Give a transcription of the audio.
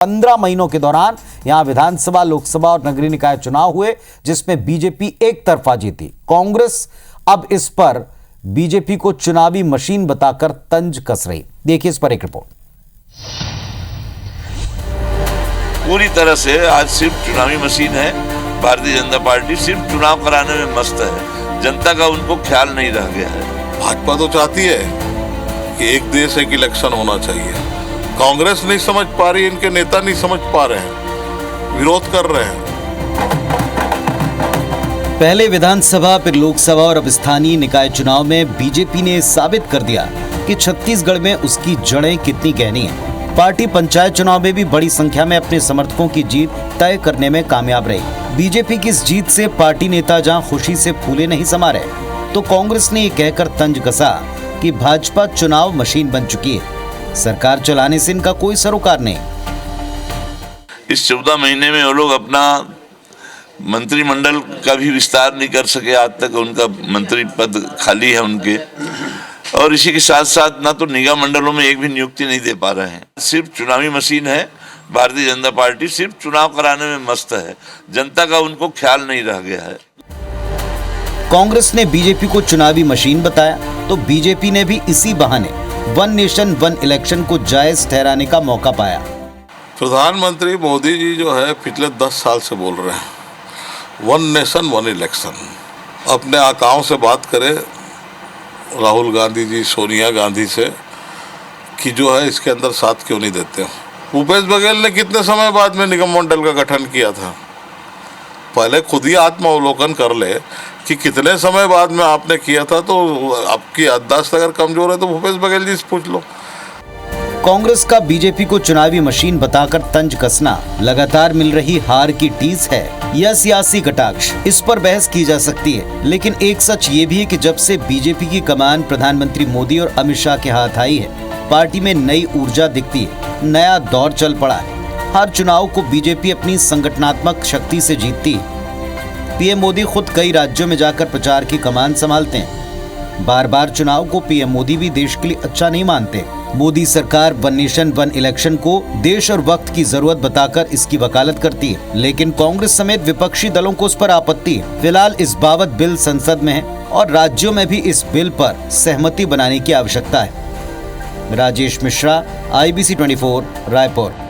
15 महीनों के दौरान यहां विधानसभा, लोकसभा और नगरीय निकाय चुनाव हुए, जिसमें बीजेपी एक तरफा जीती। कांग्रेस अब इस पर बीजेपी को चुनावी मशीन बताकर तंज कस रही। देखिए इस पर एक रिपोर्ट। पूरी तरह से आज सिर्फ चुनावी मशीन है। भारतीय जनता पार्टी सिर्फ चुनाव कराने में मस्त है। जनता का उनको ख्याल नहीं रह गया है। भाजपा तो चाहती है कि एक देश एक इलेक्शन होना चाहिए। कांग्रेस नहीं समझ पा रही, इनके नेता नहीं समझ पा रहे हैं, विरोध कर रहे हैं। पहले विधानसभा, फिर लोकसभा और अब स्थानीय निकाय चुनाव में बीजेपी ने साबित कर दिया कि छत्तीसगढ़ में उसकी जड़ें कितनी गहरी हैं। पार्टी पंचायत चुनाव में भी बड़ी संख्या में अपने समर्थकों की जीत तय करने में कामयाब रही। बीजेपी की इस जीत से पार्टी नेता जहां खुशी से फूले नहीं समा रहे, तो कांग्रेस ने ये कहकर तंज कसा कि भाजपा चुनाव मशीन बन चुकी है। सरकार चलाने से इनका कोई सरोकार नहीं। इस 14 महीने में वो लोग अपना मंत्रिमंडल का भी विस्तार नहीं कर सके। आज तक उनका मंत्री पद खाली है उनके, और इसी के साथ साथ ना तो निगम मंडलों में एक भी नियुक्ति नहीं दे पा रहे हैं। सिर्फ चुनावी मशीन है। भारतीय जनता पार्टी सिर्फ चुनाव कराने में मस्त है। जनता का उनको ख्याल नहीं रह गया है। कांग्रेस ने बीजेपी को चुनावी मशीन बताया, तो बीजेपी ने भी इसी बहाने वन नेशन वन इलेक्शन को जायज ठहराने का मौका पाया। प्रधानमंत्री मोदी जी जो है पिछले 10 साल से बोल रहे हैं वन नेशन वन इलेक्शन। अपने आकाओं से बात करें, राहुल गांधी जी, सोनिया गांधी से, कि जो है इसके अंदर साथ क्यों नहीं देते। भूपेश बघेल ने कितने समय बाद में निगम मंडल का गठन किया था। पहले खुद ही आत्मावलोकन कर ले कि कितने समय बाद में आपने किया था। तो आपकी याददाश्त अगर कमजोर है तो भूपेश बघेल जी से पूछ लो। कांग्रेस का बीजेपी को चुनावी मशीन बताकर तंज कसना लगातार मिल रही हार की टीस है या सियासी कटाक्ष, इस पर बहस की जा सकती है। लेकिन एक सच ये भी है कि जब से बीजेपी की कमान प्रधानमंत्री मोदी और अमित शाह के हाथ आई है, पार्टी में नई ऊर्जा दिखती है, नया दौर चल पड़ा है। हर चुनाव को बीजेपी अपनी संगठनात्मक शक्ति से जीतती है। पीएम मोदी खुद कई राज्यों में जाकर प्रचार की कमान संभालते हैं। बार बार चुनाव को पीएम मोदी भी देश के लिए अच्छा नहीं मानते। मोदी सरकार वन नेशन वन इलेक्शन को देश और वक्त की जरूरत बताकर इसकी वकालत करती है, लेकिन कांग्रेस समेत विपक्षी दलों को उस पर आपत्ति है। फिलहाल इस बाबत बिल संसद में है और राज्यों में भी इस बिल पर सहमति बनाने की आवश्यकता है। राजेश मिश्रा, IBC 24, रायपुर।